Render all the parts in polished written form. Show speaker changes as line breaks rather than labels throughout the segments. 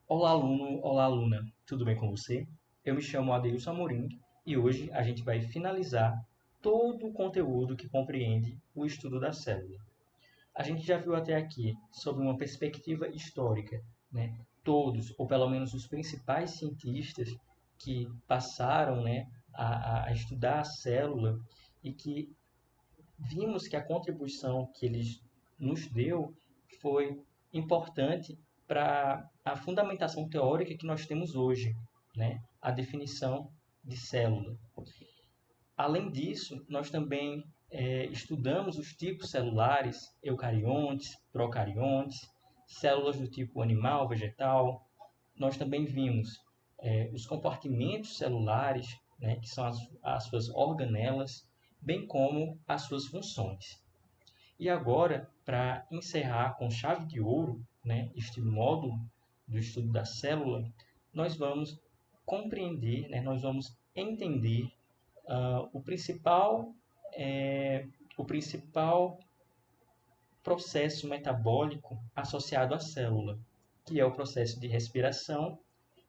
Olá, aluno, olá, aluna, tudo bem com você? Eu me chamo Adeilson Amorim e hoje a gente vai finalizar todo o conteúdo que compreende o estudo da célula. A gente já viu até aqui sobre uma perspectiva histórica, né? Todos, ou pelo menos os principais cientistas que passaram, né, a estudar a célula e que vimos que a contribuição que eles nos deu foi importante para a fundamentação teórica que nós temos hoje, né? A definição de célula. Além disso, nós também estudamos os tipos celulares, eucariontes, procariontes, células do tipo animal, vegetal. Nós também vimos os compartimentos celulares, né, que são as suas organelas, bem como as suas funções. E agora, para encerrar com chave de ouro, né, este módulo do estudo da célula, nós vamos compreender, né, nós vamos entender o principal é, o principal processo metabólico associado à célula, que é o processo de respiração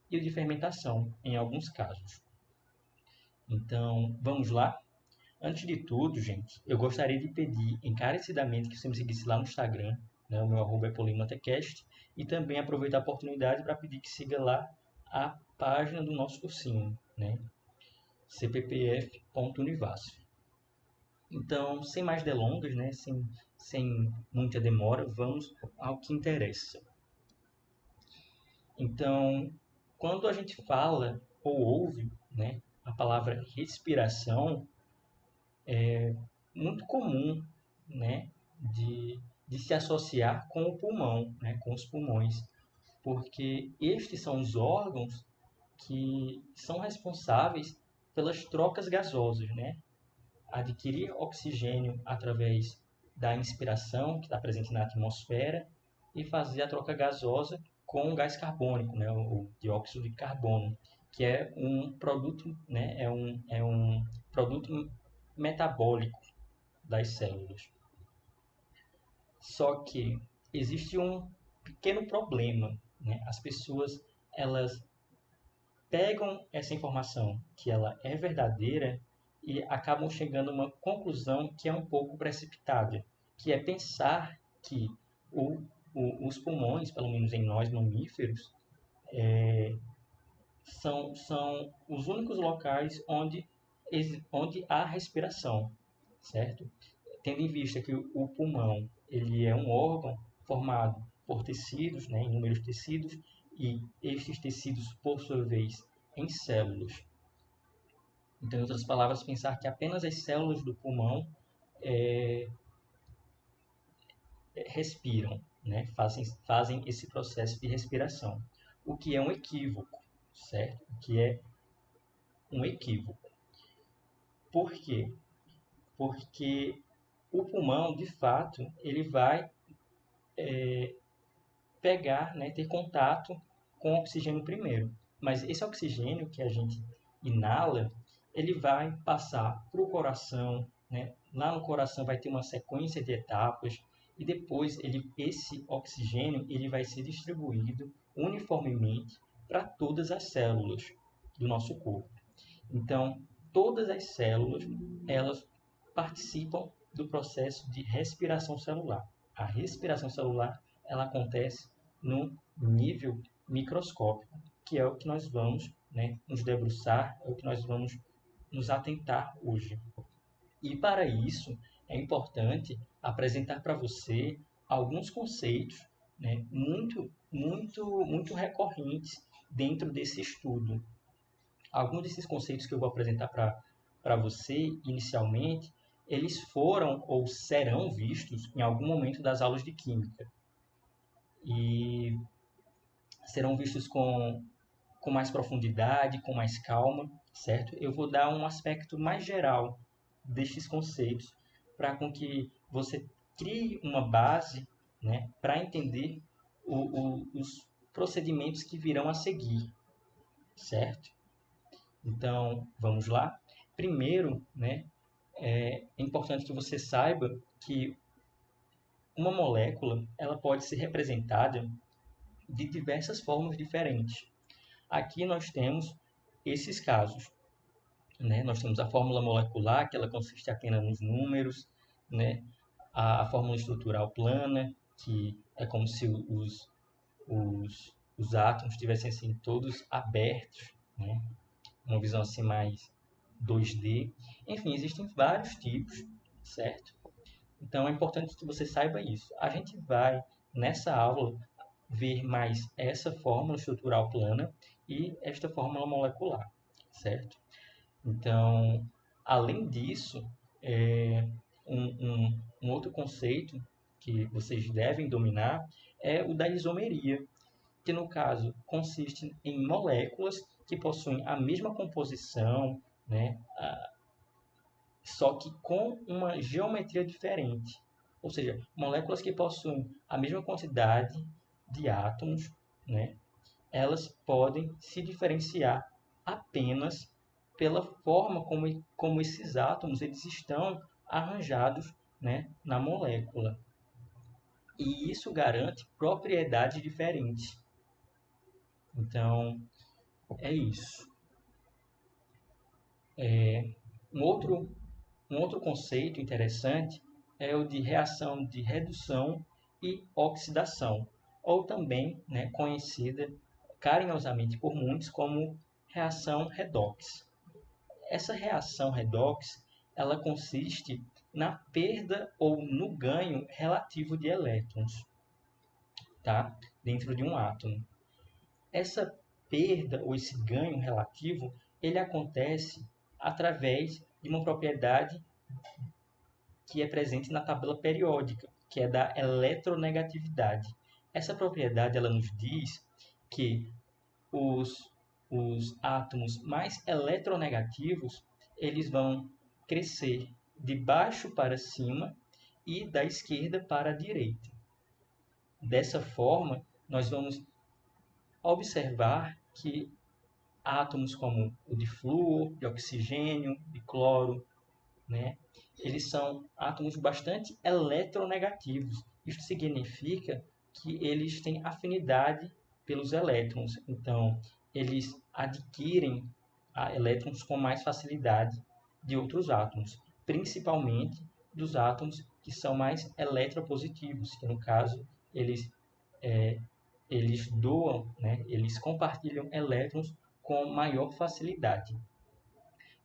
e o de fermentação, em alguns casos. Então, vamos lá? Antes de tudo, gente, eu gostaria de pedir encarecidamente que você me seguisse lá no Instagram, né, o meu arroba é polimatecast, e também aproveitar a oportunidade para pedir que siga lá a página do nosso cursinho, né, cppf.univasf. Então, sem mais delongas, né, sem muita demora, vamos ao que interessa. Então, quando a gente fala ou ouve, né, a palavra respiração, muito comum, né, de se associar com o pulmão, né, com os pulmões, porque estes são os órgãos que são responsáveis pelas trocas gasosas, né? Adquirir oxigênio através da inspiração, que está presente na atmosfera, e fazer a troca gasosa com o gás carbônico, né, o dióxido de carbono, que é um produto, né, é um produto metabólico das células. Só que existe um pequeno problema, né? As pessoas elas pegam essa informação que ela é verdadeira e acabam chegando a uma conclusão que é um pouco precipitada, que é pensar que o, os pulmões, pelo menos em nós mamíferos, são os únicos locais onde há respiração, certo? Tendo em vista que o pulmão ele é um órgão formado por tecidos, né, inúmeros tecidos, e estes tecidos, por sua vez, em células. Então, em outras palavras, pensar que apenas as células do pulmão é, respiram, né, fazem esse processo de respiração, o que é um equívoco, certo? O que é um equívoco. Por quê? Porque o pulmão, de fato, ele vai pegar, né, ter contato com o oxigênio primeiro. Mas esse oxigênio que a gente inala, ele vai passar para o coração, né? Lá no coração vai ter uma sequência de etapas e depois esse oxigênio ele vai ser distribuído uniformemente para todas as células do nosso corpo. Então, todas as células, elas participam do processo de respiração celular. A respiração celular, ela acontece no nível microscópico, que é o que nós vamos, né, nos debruçar, é o que nós vamos nos atentar hoje. E para isso, é importante apresentar para você alguns conceitos, né, muito recorrentes dentro desse estudo. Alguns desses conceitos que eu vou apresentar para você inicialmente, eles foram ou serão vistos em algum momento das aulas de química e serão vistos com mais profundidade, com mais calma, certo? Eu vou dar um aspecto mais geral destes conceitos para com que você crie uma base, né, para entender os procedimentos que virão a seguir, certo? Então, vamos lá. Primeiro, né, é importante que você saiba que uma molécula ela pode ser representada de diversas formas diferentes. Aqui nós temos esses casos, né? Nós temos a fórmula molecular, que ela consiste apenas nos números, né? A fórmula estrutural plana, que é como se os átomos estivessem assim, todos abertos, né? Uma visão assim mais 2D. Enfim, existem vários tipos, certo? Então é importante que você saiba isso. A gente vai, nessa aula, ver mais essa fórmula estrutural plana e esta fórmula molecular, certo? Então, além disso, um outro conceito que vocês devem dominar é o da isomeria, que no caso consiste em moléculas que possuem a mesma composição, né, só que com uma geometria diferente. Ou seja, moléculas que possuem a mesma quantidade de átomos, né, elas podem se diferenciar apenas pela forma como esses átomos eles estão arranjados, né, na molécula. E isso garante propriedades diferentes. Então, é isso. Um outro conceito interessante é o de reação de redução e oxidação, ou também, né, conhecida carinhosamente por muitos como reação redox. Essa reação redox, ela consiste na perda ou no ganho relativo de elétrons, tá? Dentro de um átomo. Essa perda ou esse ganho relativo, ele acontece através de uma propriedade que é presente na tabela periódica, que é da eletronegatividade. Essa propriedade ela nos diz que os átomos mais eletronegativos eles vão crescer de baixo para cima e da esquerda para a direita. Dessa forma, nós vamos observar que átomos como o de flúor, de oxigênio, de cloro, né, eles são átomos bastante eletronegativos. Isso significa que eles têm afinidade pelos elétrons. Então, eles adquirem elétrons com mais facilidade de outros átomos, principalmente dos átomos que são mais eletropositivos, que no caso eles doam, né, eles compartilham elétrons com maior facilidade.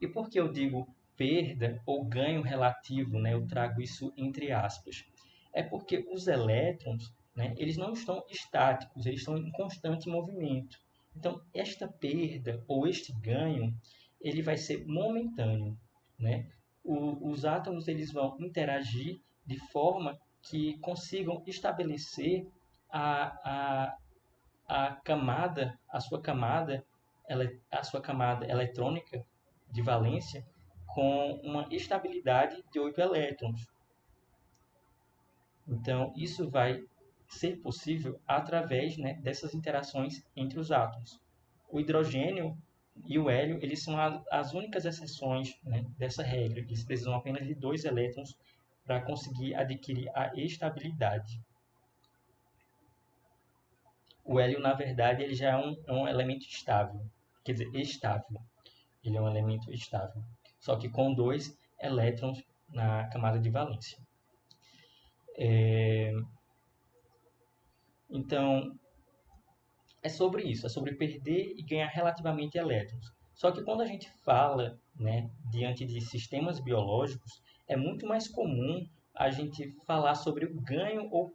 E por que eu digo perda ou ganho relativo, né? Eu trago isso entre aspas. É porque os elétrons, né, eles não estão estáticos, eles estão em constante movimento. Então, esta perda ou este ganho, ele vai ser momentâneo, né? Os átomos eles vão interagir de forma que consigam estabelecer a, a sua camada eletrônica de valência com uma estabilidade de 8 elétrons. Então, isso vai ser possível através, né, dessas interações entre os átomos. O hidrogênio e o hélio eles são as únicas exceções, né, dessa regra. Eles precisam apenas de 2 elétrons para conseguir adquirir a estabilidade. O hélio, na verdade, ele já é um elemento estável. Quer dizer, estável. Ele é um elemento estável. Só que com 2 elétrons na camada de valência. Então, é sobre isso. É sobre perder e ganhar relativamente elétrons. Só que quando a gente fala, né, diante de sistemas biológicos, é muito mais comum a gente falar sobre o ganho ou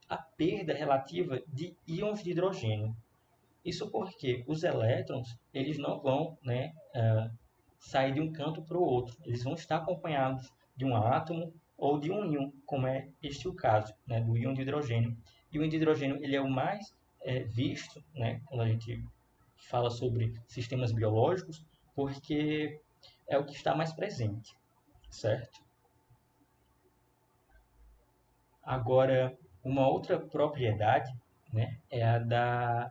a perda relativa de íons de hidrogênio. Isso porque os elétrons eles não vão, né, sair de um canto para o outro. Eles vão estar acompanhados de um átomo ou de um íon, como é este o caso, né, do íon de hidrogênio. E o íon de hidrogênio ele é o mais visto, né, quando a gente fala sobre sistemas biológicos, porque é o que está mais presente, certo? Agora, uma outra propriedade, né, é a,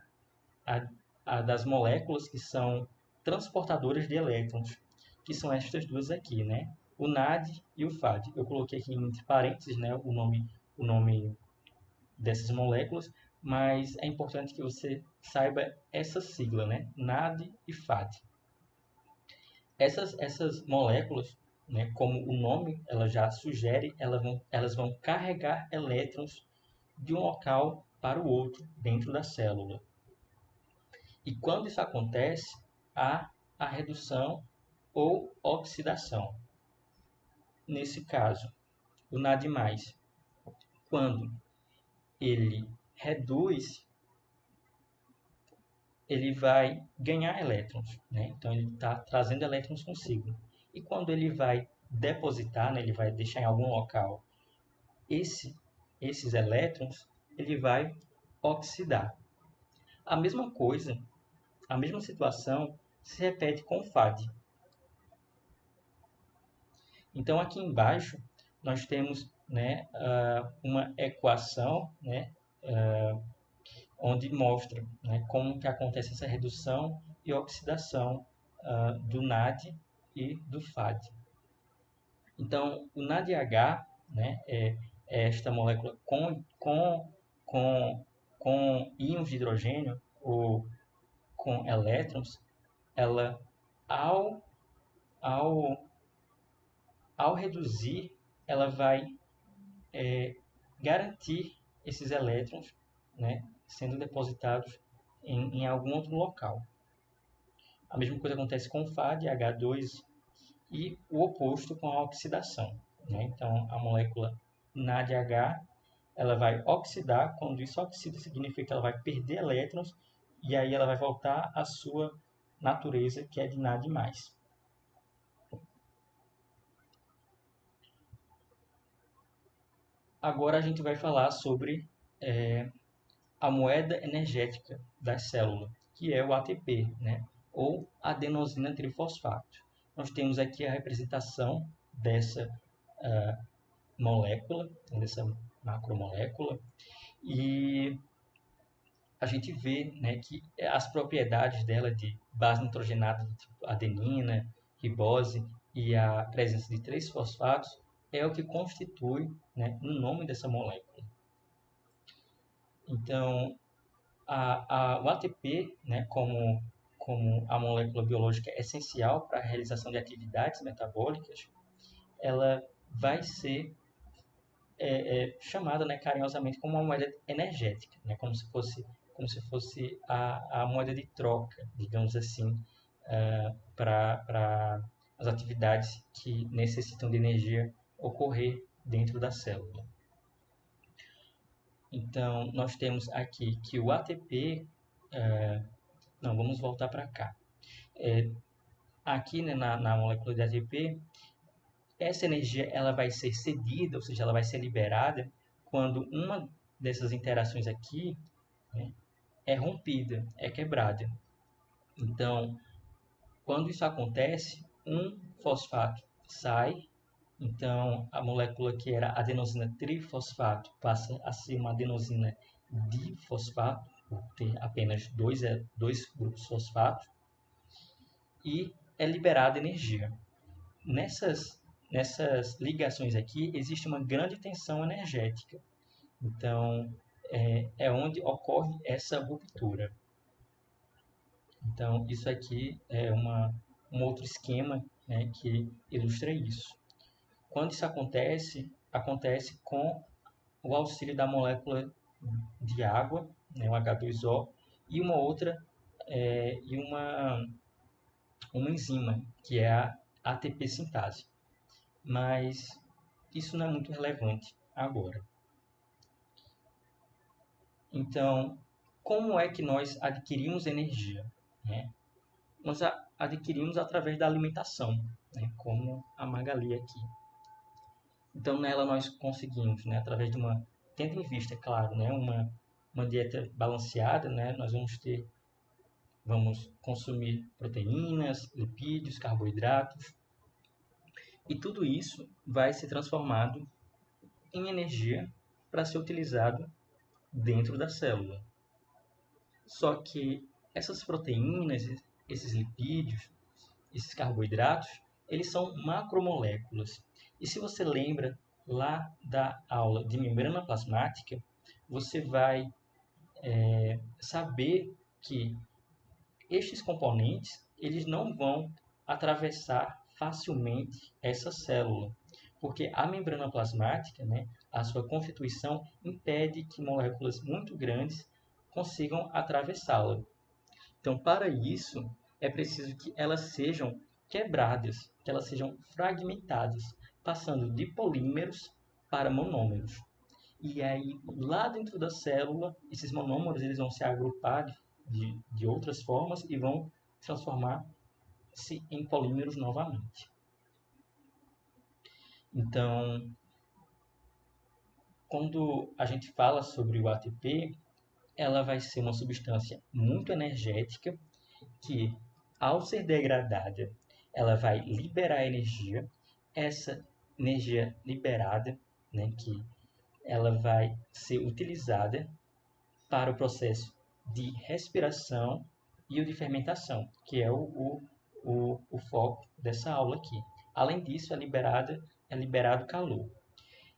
a das moléculas que são transportadoras de elétrons, que são estas duas aqui, né? O NAD e o FAD. Eu coloquei aqui entre parênteses, né, o nome dessas moléculas, mas é importante que você saiba essa sigla, né? NAD e FAD. Essas moléculas, né, como o nome ela já sugere, elas vão carregar elétrons de um local para o outro dentro da célula. E quando isso acontece, há a redução ou oxidação. Nesse caso, o NAD+, quando ele reduz, ele vai ganhar elétrons, né? Então ele está trazendo elétrons consigo. E quando ele vai depositar, né, ele vai deixar em algum local esses elétrons, ele vai oxidar. A mesma coisa, a mesma situação se repete com o FAD. Então aqui embaixo nós temos, né, uma equação, né, onde mostra, né, como que acontece essa redução e oxidação do NAD e do FAD. Então, o NADH, né, é esta molécula com íons de hidrogênio ou com elétrons, ela, ao, ao, ao reduzir, ela vai garantir esses elétrons, né, sendo depositados em algum outro local. A mesma coisa acontece com o FAD, H2, e o oposto com a oxidação, né? Então, a molécula NADH ela vai oxidar. Quando isso oxida, significa que ela vai perder elétrons e aí ela vai voltar à sua natureza, que é de NAD+. Agora a gente vai falar sobre a moeda energética da célula, que é o ATP, né? Ou adenosina trifosfato. Nós temos aqui a representação dessa molécula, dessa macromolécula, e a gente vê, né, que as propriedades dela de base nitrogenada do tipo adenina, ribose e a presença de 3 fosfatos é o que constitui, né, o nome dessa molécula. Então, o ATP, né, como a molécula biológica essencial para a realização de atividades metabólicas, ela vai ser chamada, né, carinhosamente como uma moeda energética, né, como se fosse a moeda de troca, digamos assim, para as atividades que necessitam de energia ocorrer dentro da célula. Então, nós temos aqui que o ATP... não, vamos voltar para cá. Aqui, né, na molécula de ATP, essa energia ela vai ser cedida, ou seja, ela vai ser liberada quando uma dessas interações aqui, né, é rompida, é quebrada. Então, quando isso acontece, um fosfato sai, então a molécula que era adenosina trifosfato passa a ser uma adenosina difosfato, por ter apenas dois grupos fosfatos, e é liberada energia. Nessas ligações aqui existe uma grande tensão energética. Então, é onde ocorre essa ruptura. Então, isso aqui é um outro esquema, né, que ilustra isso. Quando isso acontece com o auxílio da molécula de água, né, o H2O, e uma outra, e uma enzima, que é a ATP sintase. Mas isso não é muito relevante agora. Então, como é que nós adquirimos energia, né? Nós adquirimos através da alimentação, né? Como a Magali aqui. Então, nela nós conseguimos, né? Através de tendo em vista, claro, né? Uma dieta balanceada, né? Nós vamos consumir proteínas, lipídios, carboidratos, e tudo isso vai ser transformado em energia para ser utilizado dentro da célula. Só que essas proteínas, esses lipídios, esses carboidratos, eles são macromoléculas. E se você lembra lá da aula de membrana plasmática, você vai saber que estes componentes eles não vão atravessar facilmente essa célula, porque a membrana plasmática, né, a sua constituição impede que moléculas muito grandes consigam atravessá-la. Então, para isso, é preciso que elas sejam quebradas, que elas sejam fragmentadas, passando de polímeros para monômeros. E aí, lá dentro da célula, esses monômeros eles vão se agrupar de outras formas e vão transformar-se em polímeros novamente. Então, quando a gente fala sobre o ATP, ela vai ser uma substância muito energética que, ao ser degradada, ela vai liberar energia. Essa energia liberada, né, que ela vai ser utilizada para o processo de respiração e o de fermentação, que é o foco dessa aula aqui. Além disso, é liberado calor.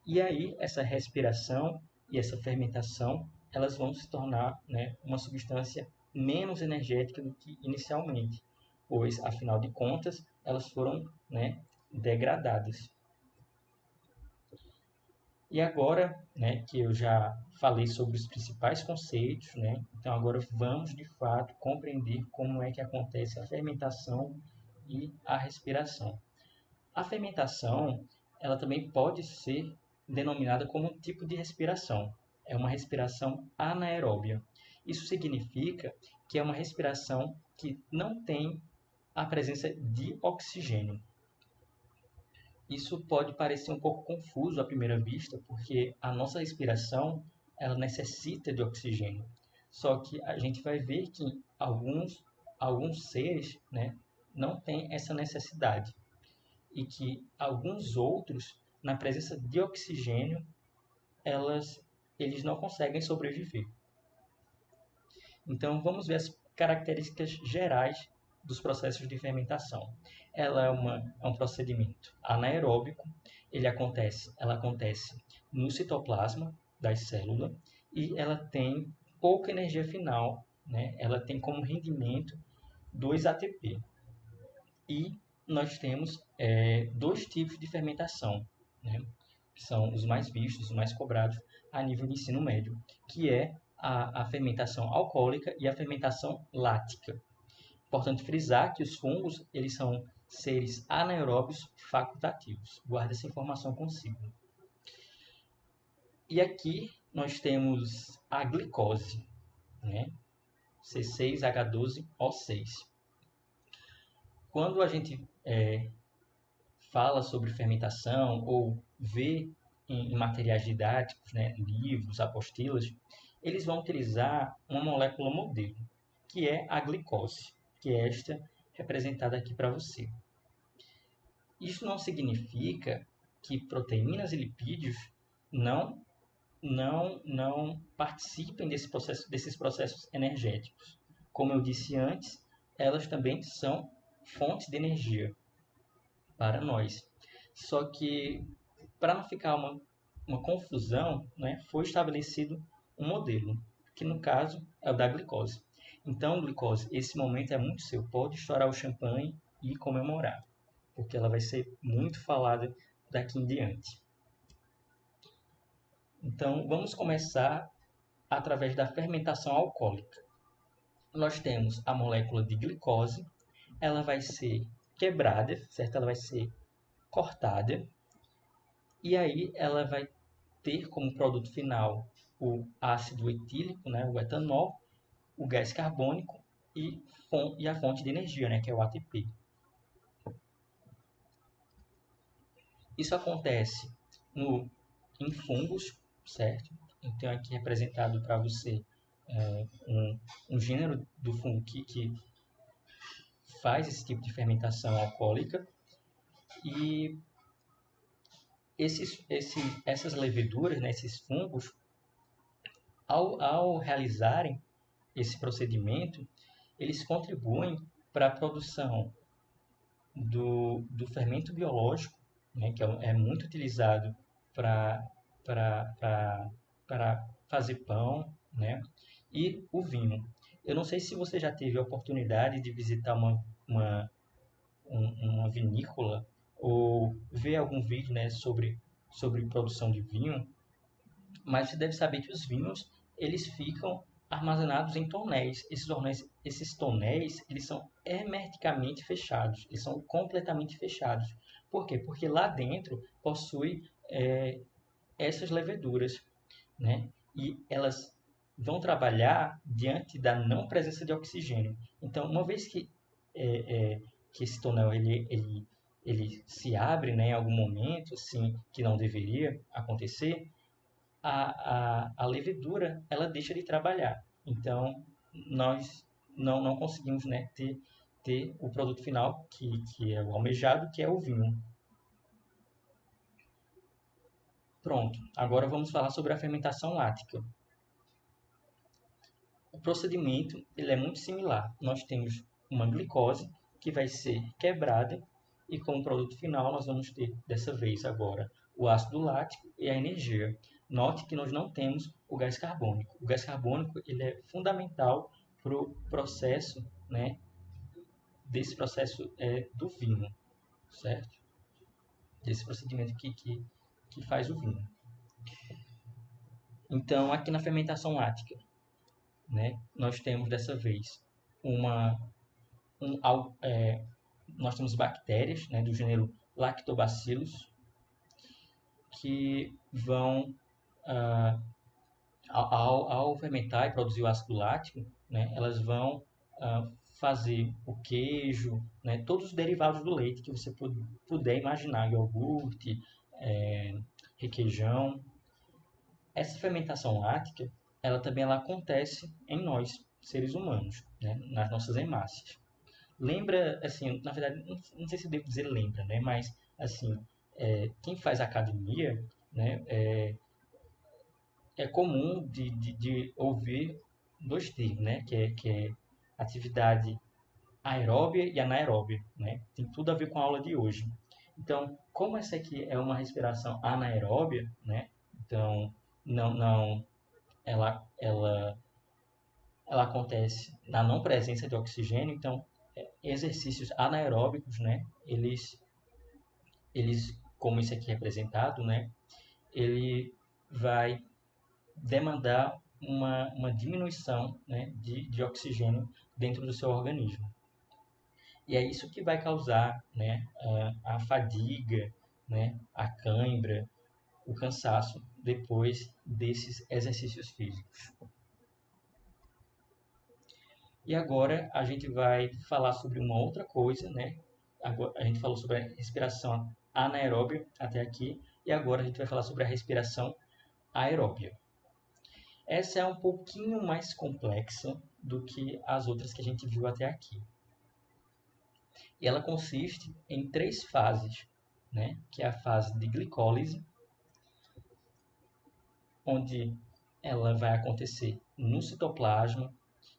E aí, essa respiração e essa fermentação, elas vão se tornar, né, uma substância menos energética do que inicialmente, pois, afinal de contas, elas foram, né, degradadas. E agora, né, que eu já falei sobre os principais conceitos, né, então agora vamos de fato compreender como é que acontece a fermentação e a respiração. A fermentação, ela também pode ser denominada como um tipo de respiração. É uma respiração anaeróbia. Isso significa que é uma respiração que não tem a presença de oxigênio. Isso pode parecer um pouco confuso à primeira vista, porque a nossa respiração ela necessita de oxigênio. Só que a gente vai ver que alguns seres, né, não têm essa necessidade. E que alguns outros, na presença de oxigênio, eles não conseguem sobreviver. Então, vamos ver as características gerais dos processos de fermentação. Ela é um procedimento anaeróbico, ela acontece no citoplasma das células e ela tem pouca energia final, né? Ela tem como rendimento 2 ATP. E nós temos dois tipos de fermentação, né? Que são os mais vistos, os mais cobrados a nível de ensino médio, que é a fermentação alcoólica e a fermentação lática. Importante frisar que os fungos eles são seres anaeróbios facultativos. Guarde essa informação consigo. E aqui nós temos a glicose, né? C6H12O6. Quando a gente fala sobre fermentação ou vê em materiais didáticos, né, livros, apostilas, eles vão utilizar uma molécula modelo, que é a glicose, que é esta representada aqui para você. Isso não significa que proteínas e lipídios não participem desses processos energéticos. Como eu disse antes, elas também são fontes de energia para nós. Só que, para não ficar uma confusão, né, foi estabelecido um modelo, que no caso é o da glicose. Então, glicose, esse momento é muito seu. Pode estourar o champanhe e comemorar, porque ela vai ser muito falada daqui em diante. Então, vamos começar através da fermentação alcoólica. Nós temos a molécula de glicose, ela vai ser quebrada, certo? Ela vai ser cortada, e aí ela vai ter como produto final o ácido etílico, né, o etanol, o gás carbônico e a fonte de energia, né, que é o ATP. Isso acontece em fungos, certo? Eu tenho aqui representado para você um gênero do fungo que faz esse tipo de fermentação alcoólica. E essas leveduras, né, esses fungos, ao realizarem esse procedimento, eles contribuem para a produção do fermento biológico, né, que é muito utilizado para fazer pão, né, e o vinho. Eu não sei se você já teve a oportunidade de visitar uma vinícola ou ver algum vídeo, né, sobre produção de vinho, mas você deve saber que os vinhos eles ficam armazenados em tonéis. Esses tonéis, eles são hermeticamente fechados, eles são completamente fechados. Por quê? Porque lá dentro possui essas leveduras, né? E elas vão trabalhar diante da não presença de oxigênio. Então, uma vez que esse tonel ele se abre, né, em algum momento, assim, que não deveria acontecer, a levedura ela deixa de trabalhar. Então, nós não conseguimos, né, ter o produto final, que é o almejado, que é o vinho. Pronto, agora vamos falar sobre a fermentação lática. O procedimento ele é muito similar. Nós temos uma glicose que vai ser quebrada e como produto final nós vamos ter dessa vez agora o ácido lático e a energia. Note que nós não temos o gás carbônico. O gás carbônico ele é fundamental para o processo, né, desse processo do vinho, certo? Desse procedimento que faz o vinho. Então, aqui na fermentação lática, né, nós temos dessa vez uma um, nós temos bactérias, né, do gênero Lactobacillus que vão ah, ao fermentar e produzir o ácido lático, né, elas vão fazer o queijo, né, todos os derivados do leite que você puder imaginar, iogurte, requeijão. Essa fermentação lática, ela também acontece em nós, seres humanos, né, nas nossas hemácias. Lembra, assim, na verdade, não sei se eu devo dizer lembra, né? Mas, assim, quem faz academia, né? É comum de ouvir dois termos, né? Que é atividade aeróbia e anaeróbia, né? Tem tudo a ver com a aula de hoje. Então, como essa aqui é uma respiração anaeróbia, né? Então, não, ela acontece na não presença de oxigênio, então exercícios anaeróbicos, né? Eles, como isso aqui é representado, né? Ele vai demandar uma diminuição, né, de oxigênio dentro do seu organismo. E é isso que vai causar, né, a fadiga, né, a cãibra, o cansaço depois desses exercícios físicos. E agora a gente vai falar sobre uma outra coisa, né? Agora, a gente falou sobre a respiração anaeróbia até aqui, e agora a gente vai falar sobre a respiração aeróbia. Essa é um pouquinho mais complexa do que as outras que a gente viu até aqui. E ela consiste em 3 fases, né? Que é a fase de glicólise, onde ela vai acontecer no citoplasma,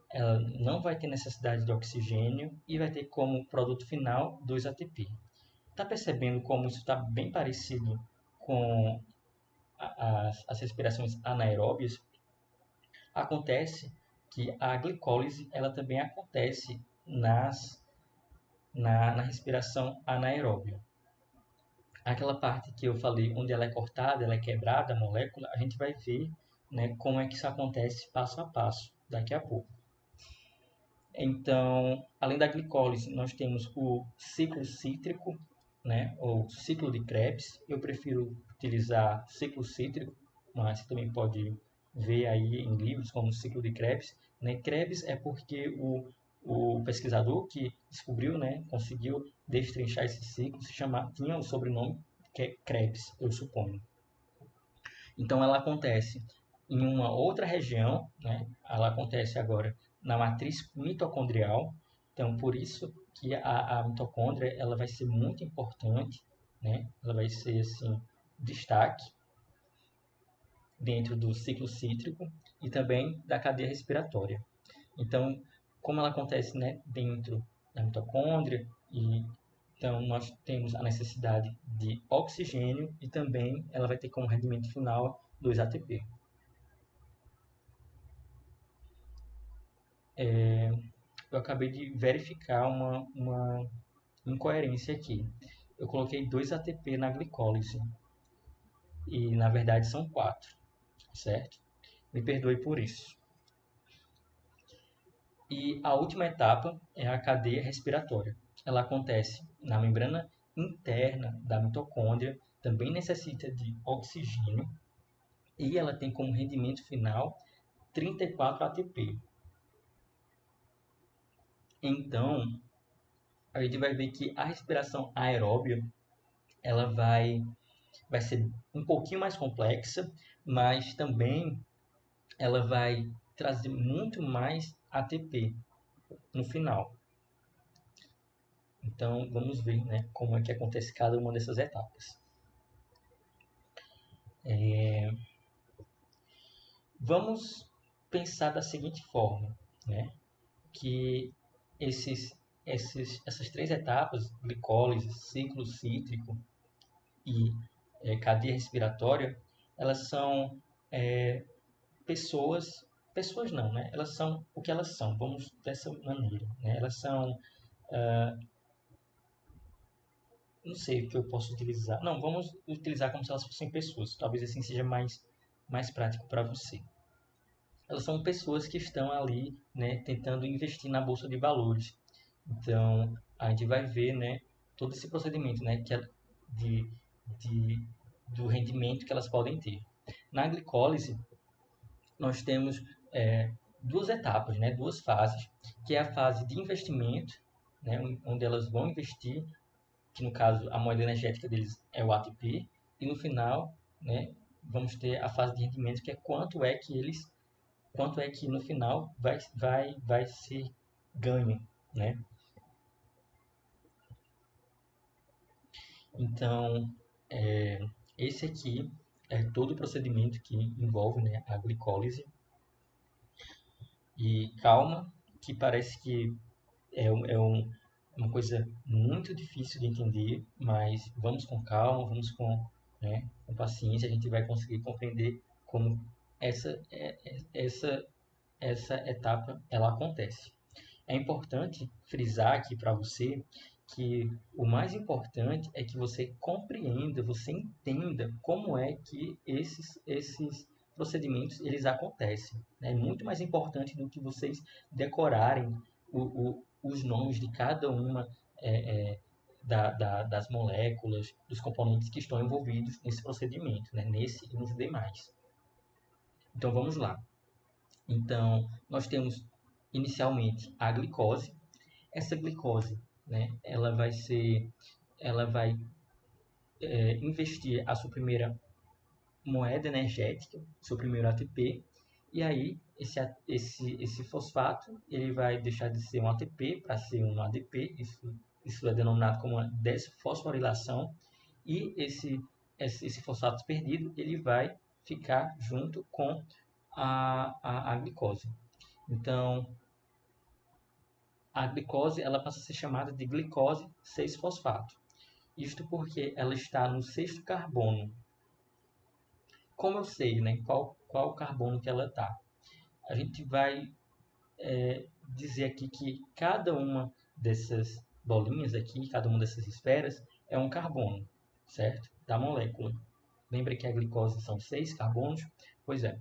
ela não vai ter necessidade de oxigênio e vai ter como produto final 2-ATP. Está percebendo como isso está bem parecido com as respirações anaeróbias? Acontece que a glicólise ela também acontece na respiração anaeróbia. Aquela parte que eu falei, onde ela é cortada, ela é quebrada, a molécula, a gente vai ver, né, como é que isso acontece passo a passo, daqui a pouco. Então, além da glicólise, nós temos o ciclo cítrico, né, ou ciclo de Krebs. Eu prefiro utilizar ciclo cítrico, mas você também pode ver aí em livros como ciclo de Krebs. Né? Krebs é porque o pesquisador que descobriu, né, conseguiu destrinchar esse ciclo, tinha o sobrenome que é Krebs, eu suponho. Então, ela acontece em uma outra região, né? Ela acontece agora na matriz mitocondrial. Então, por isso que a mitocôndria ela vai ser muito importante, né? Ela vai ser assim destaque dentro do ciclo cítrico e também da cadeia respiratória. Então, como ela acontece, né, dentro da mitocôndria e então nós temos a necessidade de oxigênio e também ela vai ter como rendimento final 2 ATP. eu acabei de verificar uma incoerência aqui. Eu coloquei 2 ATP na glicólise e na verdade são 4, certo? Me perdoe por isso. E a última etapa é a cadeia respiratória. Ela acontece na membrana interna da mitocôndria, também necessita de oxigênio e ela tem como rendimento final 34 ATP. Então, a gente vai ver que a respiração aeróbia ela vai ser um pouquinho mais complexa, mas também ela vai trazer muito mais ATP no final. Então, vamos ver, né, como é que acontece cada uma dessas etapas. Vamos pensar da seguinte forma, né, que essas 3 etapas, glicólise, ciclo cítrico e cadeia respiratória, elas são pessoas não, né? Elas são o que elas são, vamos dessa maneira, né? Elas são, não sei o que eu posso utilizar, não, vamos utilizar como se elas fossem pessoas, talvez assim seja mais prático para você. Elas são pessoas que estão ali, né, tentando investir na bolsa de valores. Então, a gente vai ver, né, todo esse procedimento, né, que é de, de, do rendimento que elas podem ter. Na glicólise, nós temos 2 etapas, né, 2 fases, que é a fase de investimento, né, onde elas vão investir, que no caso a moeda energética deles é o ATP, e no final, né, vamos ter a fase de rendimento, que é quanto é que no final vai ser ganho, né? Então, esse aqui é todo o procedimento que envolve, né, a glicólise. E calma, que parece que uma coisa muito difícil de entender, mas vamos com calma, vamos com paciência, a gente vai conseguir compreender como essa, essa, essa etapa ela acontece. É importante frisar aqui para você que o mais importante é que você compreenda, você entenda como é que esses procedimentos eles acontecem. É muito mais importante do que vocês decorarem os nomes de cada uma das moléculas, dos componentes que estão envolvidos nesse procedimento, né? Nesse e nos demais. Então vamos lá. Então, nós temos inicialmente a glicose. Essa glicose, né, ela vai investir a sua primeira moeda energética, seu primeiro ATP, e aí esse fosfato ele vai deixar de ser um ATP para ser um ADP, isso é denominado como uma desfosforilação, e esse fosfato perdido ele vai ficar junto com a glicose. Então, a glicose ela passa a ser chamada de glicose 6-fosfato. Isto porque ela está no 6º carbono. Como eu sei, né, qual carbono que ela está? A gente vai dizer aqui que cada uma dessas bolinhas aqui, cada uma dessas esferas é um carbono, certo? Da molécula. Lembra que a glicose são 6 carbonos? Pois é.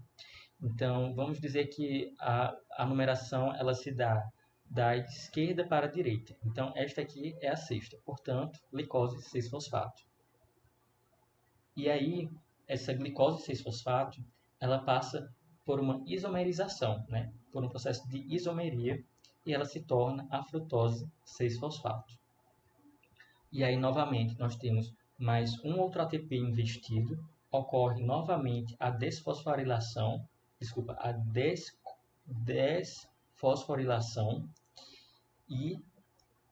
Então, vamos dizer que a numeração ela se dá da esquerda para a direita. Então, esta aqui é a 6ª, portanto, glicose 6-fosfato. E aí, essa glicose 6-fosfato, ela passa por uma isomerização, né? Por um processo de isomeria, e ela se torna a frutose 6-fosfato. E aí, novamente, nós temos mais um outro ATP investido, ocorre novamente a desfosforilação, a desfosforilação, e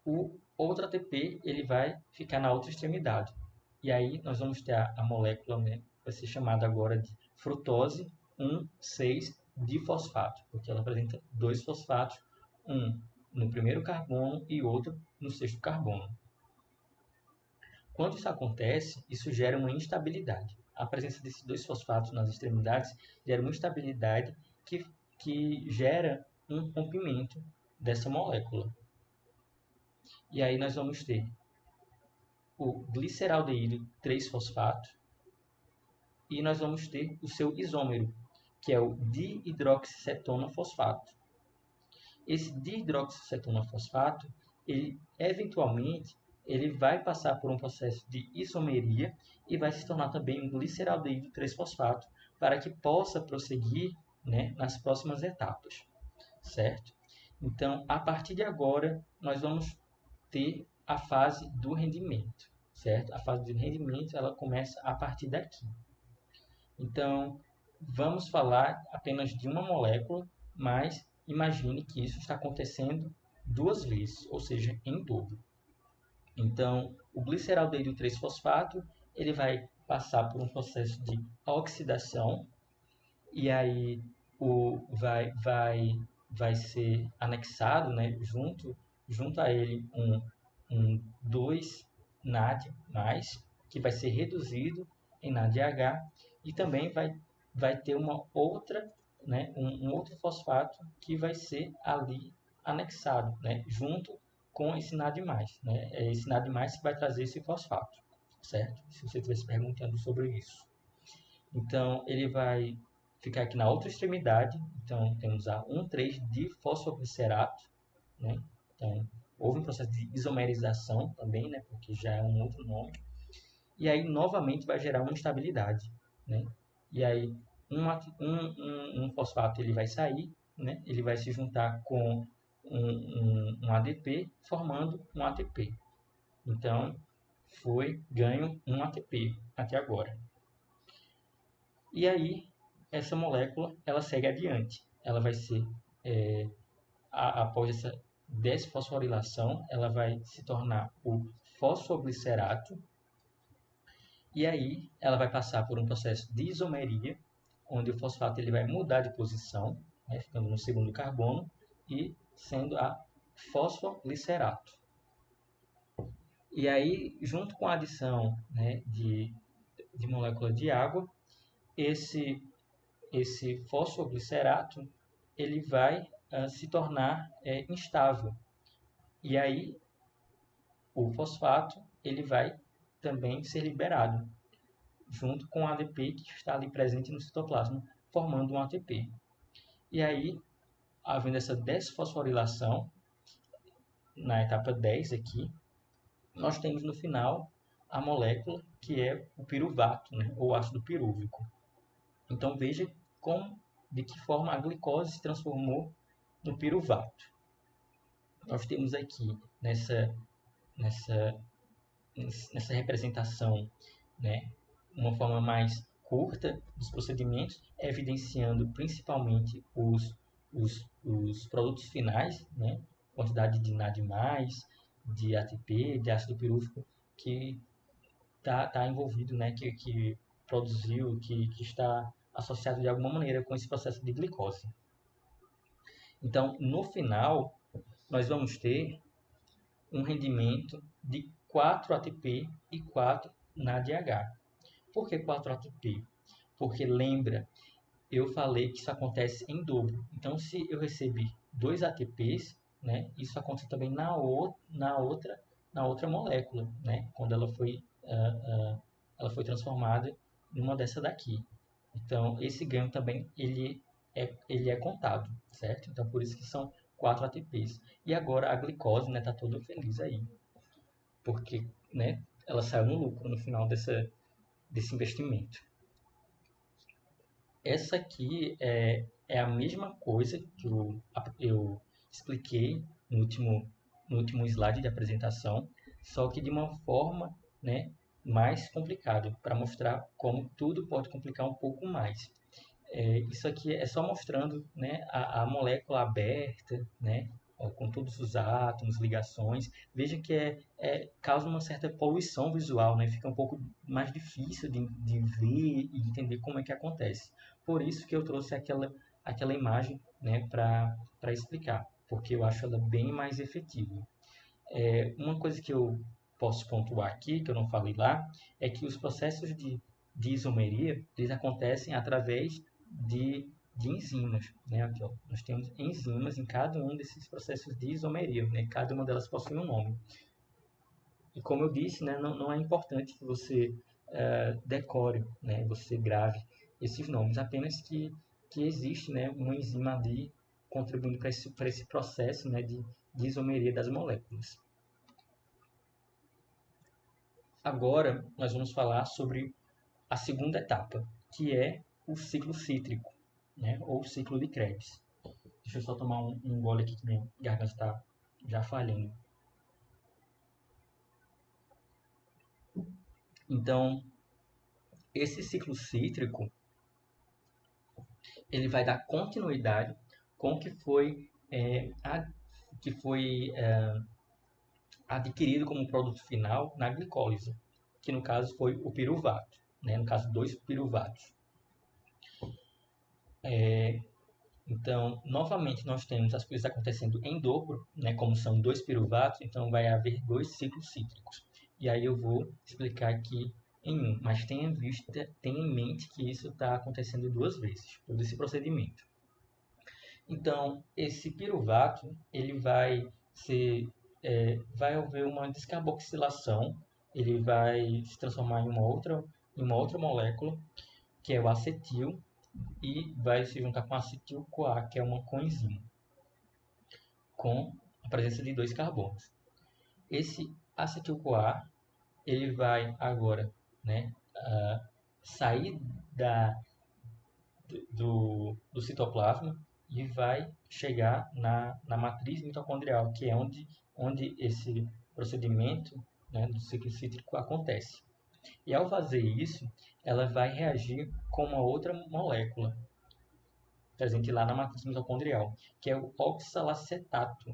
o outro ATP ele vai ficar na outra extremidade. E aí nós vamos ter a molécula, né, vai ser chamada agora de frutose 1,6-difosfato, porque ela apresenta 2 fosfatos, um no primeiro carbono e outro no 6º carbono. Quando isso acontece, isso gera uma instabilidade. A presença desses 2 fosfatos nas extremidades gera uma instabilidade que gera um rompimento dessa molécula. E aí nós vamos ter o gliceraldeído 3-fosfato e nós vamos ter o seu isômero, que é o dihidroxicetona-fosfato. Esse dihidroxicetona-fosfato, ele eventualmente ele vai passar por um processo de isomeria e vai se tornar também um gliceraldeído 3-fosfato para que possa prosseguir, né, nas próximas etapas, certo? Então, a partir de agora, nós vamos ter a fase do rendimento, certo? A fase do rendimento ela começa a partir daqui. Então, vamos falar apenas de uma molécula, mas imagine que isso está acontecendo duas vezes, ou seja, em dobro. Então, o gliceraldeído 3-fosfato ele vai passar por um processo de oxidação e aí vai ser anexado, né, junto a ele um 2-NAD+, que vai ser reduzido em NADH e também vai ter uma outra, né, um outro fosfato que vai ser ali anexado, né, junto com esse NAD+, né? É esse NAD+, que vai trazer esse fosfato, certo? Se você estivesse perguntando sobre isso. Então, ele vai ficar aqui na outra extremidade. Então, temos a 1,3-difosfoglicerato, né? Então, houve um processo de isomerização também, né? Porque já é um outro nome. E aí, novamente, vai gerar uma instabilidade, né? E aí, um fosfato ele vai sair, né? Ele vai se juntar com um ADP, formando um ATP. Então, foi ganho um ATP até agora. E aí, essa molécula, ela segue adiante. Ela vai ser, após essa desfosforilação, ela vai se tornar o fosfoglicerato. E aí, ela vai passar por um processo de isomeria, onde o fosfato ele vai mudar de posição, né, ficando no segundo carbono, e sendo a fosfoglicerato. E aí, junto com a adição, né, de molécula de água, esse fosfoglicerato ele vai se tornar instável. E aí, o fosfato ele vai também ser liberado, junto com o ADP que está ali presente no citoplasma, formando um ATP. E aí, havendo essa desfosforilação, na etapa 10 aqui, nós temos no final a molécula que é o piruvato, né, ou ácido pirúvico. Então veja de que forma a glicose se transformou no piruvato. Nós temos aqui nessa representação, né, uma forma mais curta dos procedimentos, evidenciando principalmente os produtos finais, né, quantidade de NAD+, de ATP, de ácido pirúvico que está envolvido, né, que produziu, que está associado de alguma maneira com esse processo de glicose. Então, no final, nós vamos ter um rendimento de 4 ATP e 4 NADH. Por que 4 ATP? Porque lembra, eu falei que isso acontece em dobro. Então, se eu receber 2 ATPs, né, isso acontece também na outra molécula, né, quando ela foi transformada em uma dessa daqui. Então, esse ganho também ele é contado, certo? Então, por isso que são 4 ATPs. E agora a glicose, né, tá toda feliz aí, porque, né, ela saiu no lucro no final desse investimento. Essa aqui é a mesma coisa que eu expliquei no último slide de apresentação, só que de uma forma, né, mais complicada, para mostrar como tudo pode complicar um pouco mais. Isso aqui é só mostrando, né, a molécula aberta, né, com todos os átomos, ligações. Veja que causa uma certa poluição visual, né? Fica um pouco mais difícil de ver e entender como é que acontece. Por isso que eu trouxe aquela imagem, né, para explicar, porque eu acho ela bem mais efetiva. Uma coisa que eu posso pontuar aqui, que eu não falei lá, é que os processos de isomeria eles acontecem através de de enzimas, né? Aqui, ó, nós temos enzimas em cada um desses processos de isomeria, né? Cada uma delas possui um nome. E como eu disse, né, não é importante que você decore, né, você grave esses nomes, apenas que existe, né, uma enzima ali contribuindo para esse processo, né, de isomeria das moléculas. Agora, nós vamos falar sobre a segunda etapa, que é o ciclo cítrico, né, ou ciclo de Krebs. Deixa eu só tomar um gole aqui que minha garganta está já falhando. Então, esse ciclo cítrico, ele vai dar continuidade com o que foi, adquirido como produto final na glicólise, que no caso foi o piruvato, né? No caso, 2 piruvatos. Então, novamente, nós temos as coisas acontecendo em dobro, né? Como são 2 piruvatos, então vai haver 2 ciclos cítricos. E aí eu vou explicar aqui em um, mas tenha em mente que isso está acontecendo 2 vezes, todo esse procedimento. Então, esse piruvato, ele vai haver uma descarboxilação, ele vai se transformar em uma outra molécula, que é o acetil, e vai se juntar com acetil-CoA, que é uma coenzima, com a presença de 2 carbonos. Esse acetil-CoA, ele vai agora, né, sair do citoplasma e vai chegar na matriz mitocondrial, que é onde esse procedimento, né, do ciclo cítrico acontece. E ao fazer isso, ela vai reagir com uma outra molécula presente lá na matriz mitocondrial, que é o oxalacetato,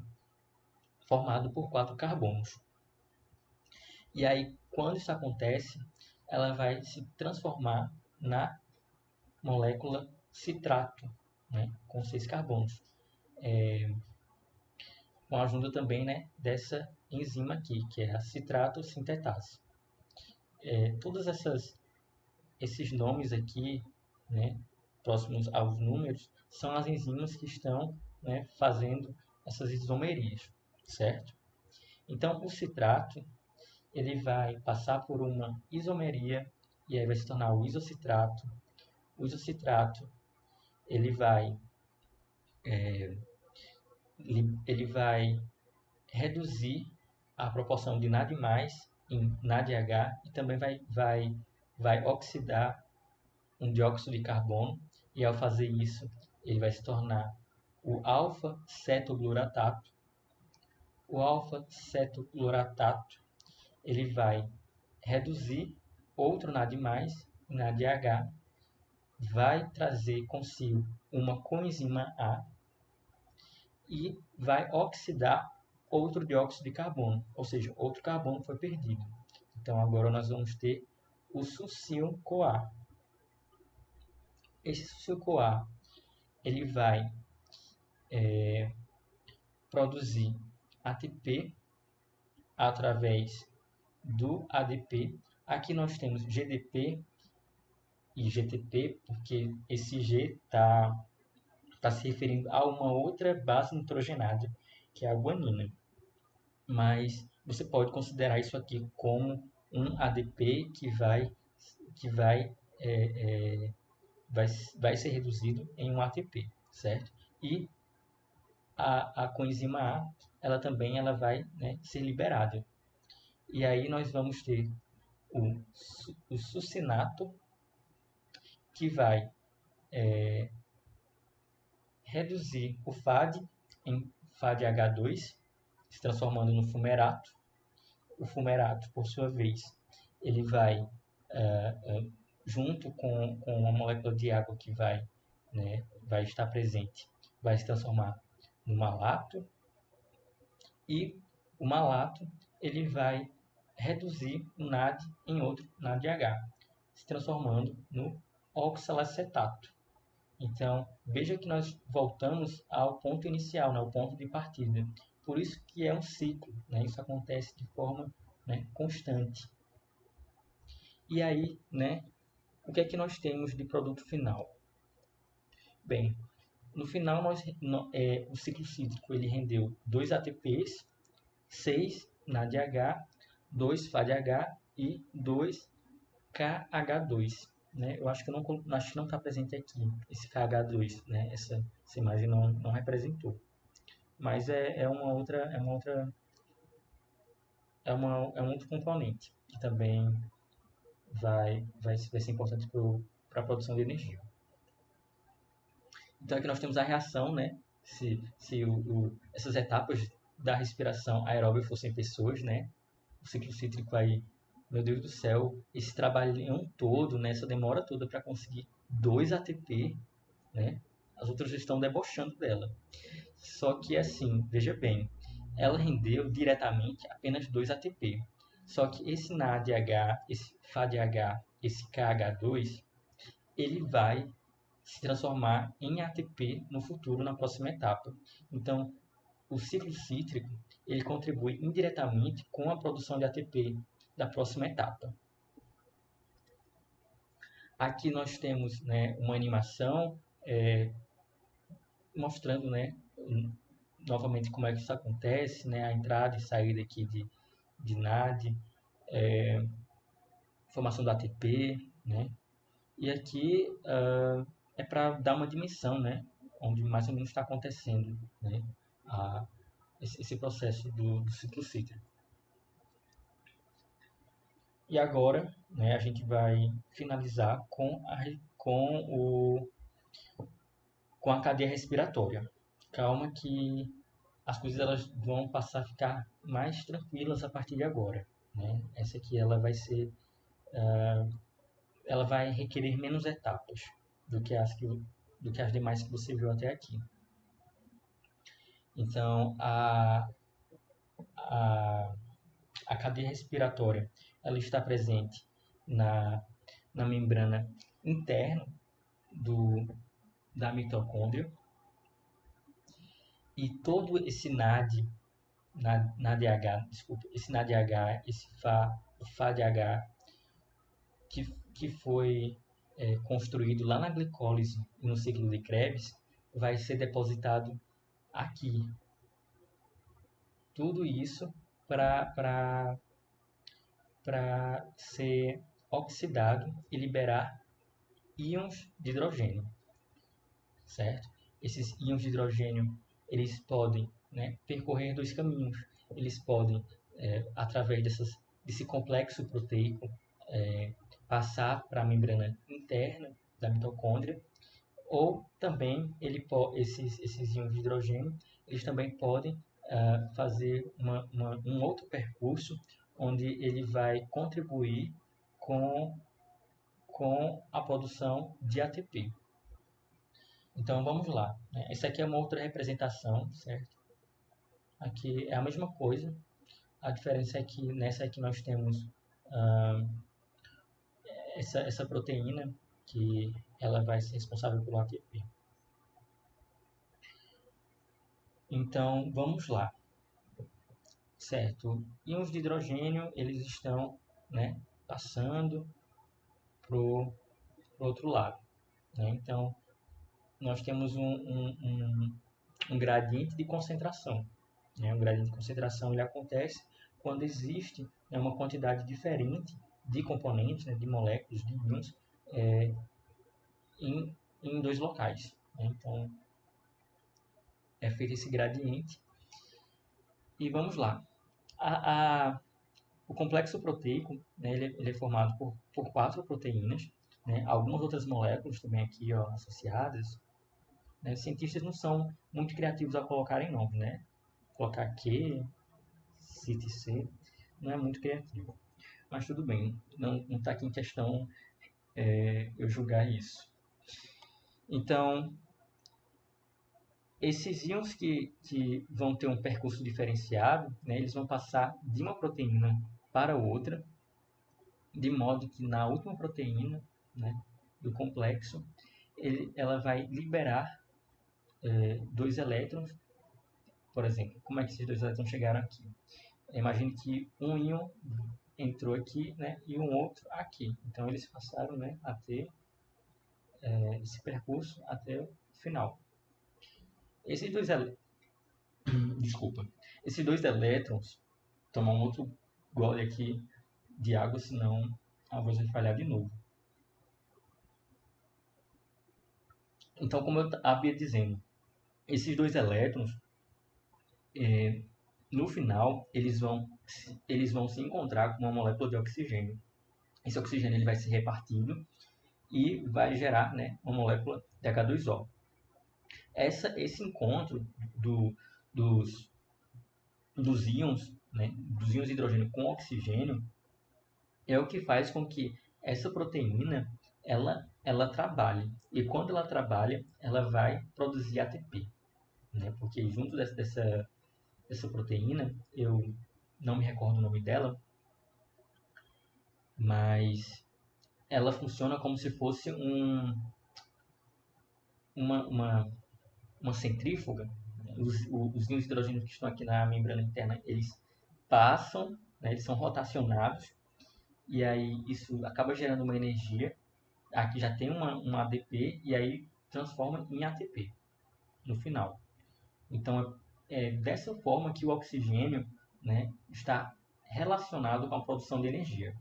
formado por 4 carbonos. E aí, quando isso acontece, ela vai se transformar na molécula citrato, né, com 6 carbonos, com a ajuda também, né, dessa enzima aqui, que é a citrato sintetase. Todos esses nomes aqui, né, próximos aos números, são as enzimas que estão, né, fazendo essas isomerias, certo? Então, o citrato, ele vai passar por uma isomeria e aí vai se tornar o isocitrato. O isocitrato, ele vai reduzir a proporção de NAD+, em NADH, e também vai oxidar um dióxido de carbono, e ao fazer isso, ele vai se tornar o alfa-cetogluratato. O alfa-cetogluratato, ele vai reduzir outro NAD+, NADH, vai trazer consigo uma coenzima A e vai oxidar outro dióxido de carbono, ou seja, outro carbono foi perdido. Então agora nós vamos ter o sucil-CoA. Esse sucil-CoA, ele vai produzir ATP através do ADP. Aqui nós temos GDP e GTP, porque esse G está se referindo a uma outra base nitrogenada, que é a guanina. Mas você pode considerar isso aqui como um ADP que vai ser reduzido em um ATP, certo? E a coenzima A, ela vai, né, ser liberada. E aí nós vamos ter o succinato, que vai reduzir o FAD em FADH2, se transformando no fumerato. O fumerato, por sua vez, ele vai, junto com uma molécula de água que vai estar presente, vai se transformar no malato, e o malato ele vai reduzir o NAD em outro NADH, se transformando no oxalacetato. Então, veja que nós voltamos ao ponto inicial, né, ao ponto de partida. Por isso que é um ciclo, né, isso acontece de forma, né, constante. E aí, né, o que é que nós temos de produto final? Bem, no final o ciclo cítrico ele rendeu 2 ATPs, 6 NADH, 2 FADH e 2 KH2. Né? Eu acho que acho que não está presente aqui esse KH2, né? Essa imagem não representou. Mas é um outro componente que também vai ser importante para a produção de energia. Então aqui nós temos a reação, né? Se essas etapas da respiração aeróbica fossem pessoas, né? O ciclo cítrico aí, meu Deus do céu, esse trabalhão todo, né? Essa demora toda para conseguir 2 ATP, né? As outras estão debochando dela. Só que assim, veja bem, ela rendeu diretamente apenas 2 ATP. Só que esse NADH, esse FADH, esse KH2, ele vai se transformar em ATP no futuro, na próxima etapa. Então, o ciclo cítrico ele contribui indiretamente com a produção de ATP da próxima etapa. Aqui nós temos, né, uma animação mostrando, né, novamente como é que isso acontece, né, a entrada e saída aqui de NAD, formação do ATP, né, e aqui é para dar uma dimensão, né, onde mais ou menos está acontecendo, né, esse processo do ciclo cítrico. E agora, né, a gente vai finalizar com a cadeia respiratória. Calma que as coisas elas vão passar a ficar mais tranquilas a partir de agora. Né? Essa aqui ela vai requerer menos etapas do que as demais que você viu até aqui. Então, a, a cadeia respiratória ela está presente na membrana interna da mitocôndria, e todo esse NADH, desculpa, esse NADH, esse FADH, que foi construído lá na glicólise e no ciclo de Krebs, vai ser depositado aqui. Tudo isso para ser oxidado e liberar íons de hidrogênio, certo? Esses íons de hidrogênio eles podem, né, percorrer dois caminhos. Eles podem, através desse complexo proteico, passar para a membrana interna da mitocôndria, ou também esses íons de hidrogênio eles também podem fazer um outro percurso onde ele vai contribuir com a produção de ATP. Então vamos lá. Essa aqui é uma outra representação, certo? Aqui é a mesma coisa. A diferença é que nessa aqui nós temos essa proteína que ela vai ser responsável pelo ATP. Então vamos lá. Certo? Íons de hidrogênio eles estão, né, passando pro outro lado. Né? Então nós temos um gradiente de concentração. Né? O gradiente de concentração ele acontece quando existe, né, uma quantidade diferente de componentes, né, de moléculas, de íons, em dois locais. Né? Então, é feito esse gradiente. E vamos lá. O complexo proteico, né, ele é formado por 4 proteínas, né? Algumas outras moléculas também aqui ó, associadas. Né? Os cientistas não são muito criativos a colocarem nomes, né? Colocar Q, CIT-C, não é muito criativo. Mas tudo bem, não está aqui em questão eu julgar isso. Então, esses íons que vão ter um percurso diferenciado, né, eles vão passar de uma proteína para outra, de modo que na última proteína, né, do complexo, ela vai liberar 2 elétrons. Por exemplo, como é que esses 2 elétrons chegaram aqui? Imagine que um íon entrou aqui, né, e um outro aqui. Então eles passaram, né, a ter esse percurso até final. Esses dois Desculpa. Esses dois elétrons, tomar um outro gole aqui de água, senão a voz vai falhar de novo. Então, como eu havia dizendo, esses dois elétrons, no final, eles vão se encontrar com uma molécula de oxigênio. Esse oxigênio ele vai ser repartido e vai gerar, né, uma molécula de H2O. Esse encontro dos íons, né, dos íons de hidrogênio com oxigênio, é o que faz com que essa proteína ela trabalhe. E quando ela trabalha, ela vai produzir ATP. Né? Porque junto dessa proteína, eu não me recordo o nome dela, mas ela funciona como se fosse uma centrífuga. Os íons de hidrogênio que estão aqui na membrana interna, eles passam, né, eles são rotacionados, e aí isso acaba gerando uma energia. Aqui já tem um ADP, e aí transforma em ATP no final. Então, é dessa forma que o oxigênio, né, está relacionado com a produção de energia.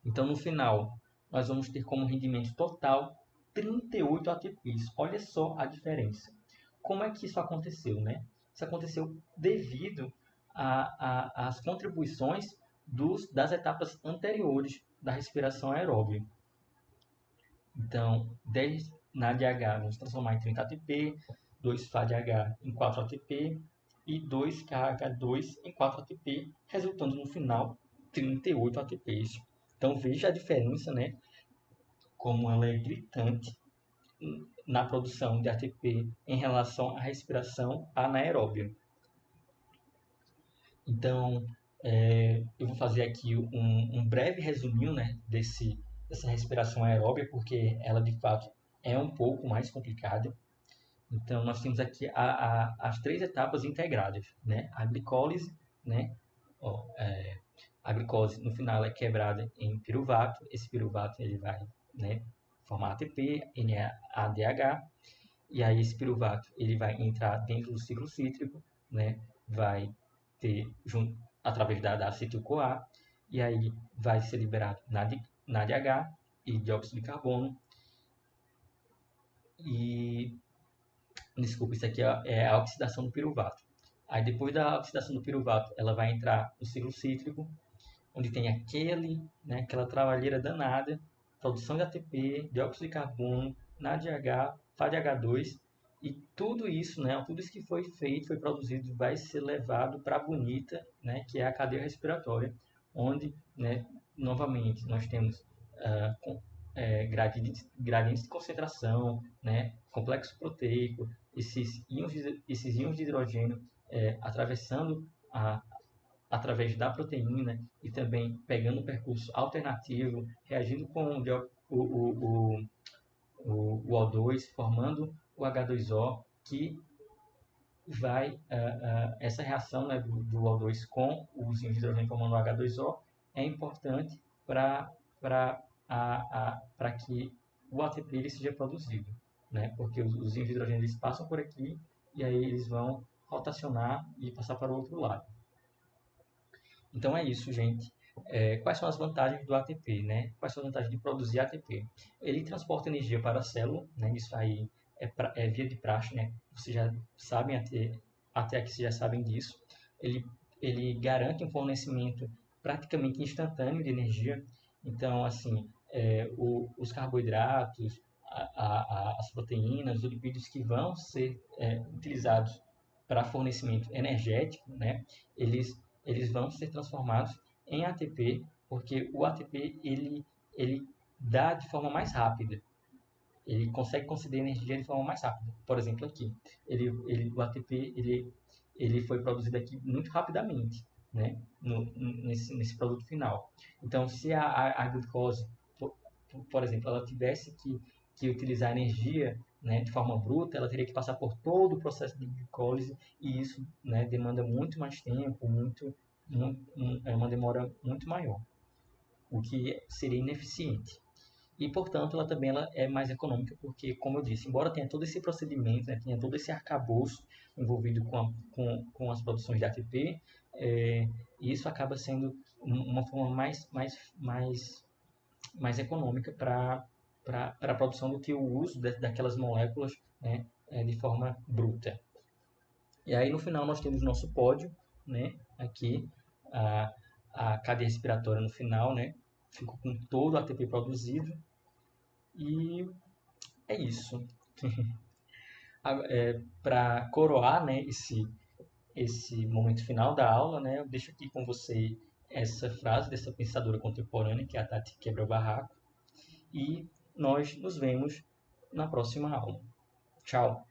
Então, no final, nós vamos ter como rendimento total 38 ATPs. Olha só a diferença. Como é que isso aconteceu, né? Isso aconteceu devido às contribuições das etapas anteriores da respiração aeróbia. Então, 10 NADH vamos transformar em 30 ATP, 2 FADH em 4 ATP e 2 KH2 em 4 ATP, resultando no final 38 ATPs. Então, veja a diferença, né? Como ela é gritante na produção de ATP em relação à respiração anaeróbia. Então, eu vou fazer aqui um breve resuminho, né, dessa respiração aeróbia, porque ela de fato é um pouco mais complicada. Então, nós temos aqui as três etapas integradas, né? A glicólise, né? A glicose no final é quebrada em piruvato. Esse piruvato ele vai, né, formar ATP, NADH, e aí esse piruvato ele vai entrar dentro do ciclo cítrico, né? Vai ter através da acetil-CoA, e aí vai ser liberado NADH e dióxido de carbono. E desculpa, isso aqui é a oxidação do piruvato. Aí depois da oxidação do piruvato, ela vai entrar no ciclo cítrico, onde tem aquela trabalheira danada, produção de ATP, dióxido de carbono, NADH, FADH2, e tudo isso, né, tudo isso que foi feito, foi produzido, vai ser levado para a bonita, né, que é a cadeia respiratória, onde, né, novamente, nós temos gradientes de concentração, né, complexo proteico, esses íons de hidrogênio atravessando através da proteína e também pegando um percurso alternativo, reagindo com o O2, formando o H2O, que vai, essa reação, né, do O2 com os íons de hidrogênio formando o H2O é importante para que o ATP ele seja produzido, né, porque os íons de hidrogênio eles passam por aqui e aí eles vão rotacionar e passar para o outro lado. Então é isso, gente. Quais são as vantagens do ATP, né? Quais são as vantagens de produzir ATP? Ele transporta energia para a célula, né? Isso aí é via de praxe, né? Vocês já sabem, até aqui vocês já sabem disso. Ele garante um fornecimento praticamente instantâneo de energia. Então, assim, os carboidratos, as proteínas, os lipídios que vão ser utilizados para fornecimento energético, né? Eles vão ser transformados em ATP, porque o ATP ele dá de forma mais rápida. Ele consegue conceder energia de forma mais rápida. Por exemplo, aqui, o ATP ele foi produzido aqui muito rapidamente, né? Nesse produto final. Então, se a glicose, por exemplo, ela tivesse que utilizar energia, né, de forma bruta, ela teria que passar por todo o processo de glicólise e isso, né, demanda muito mais tempo, é uma demora muito maior, o que seria ineficiente. e, portanto, ela é mais econômica, porque, como eu disse, embora tenha todo esse procedimento, né, tenha todo esse arcabouço envolvido com as produções de ATP, isso acaba sendo uma forma mais econômica para a produção do que o uso daquelas moléculas, né, de forma bruta. E aí, no final, nós temos nosso pódio, né, aqui, a cadeia respiratória no final, né, ficou com todo o ATP produzido, e é isso. Para coroar, né, esse momento final da aula, né, eu deixo aqui com você essa frase dessa pensadora contemporânea, que é a Tati Quebra-Barraco, e nós nos vemos na próxima aula. Tchau!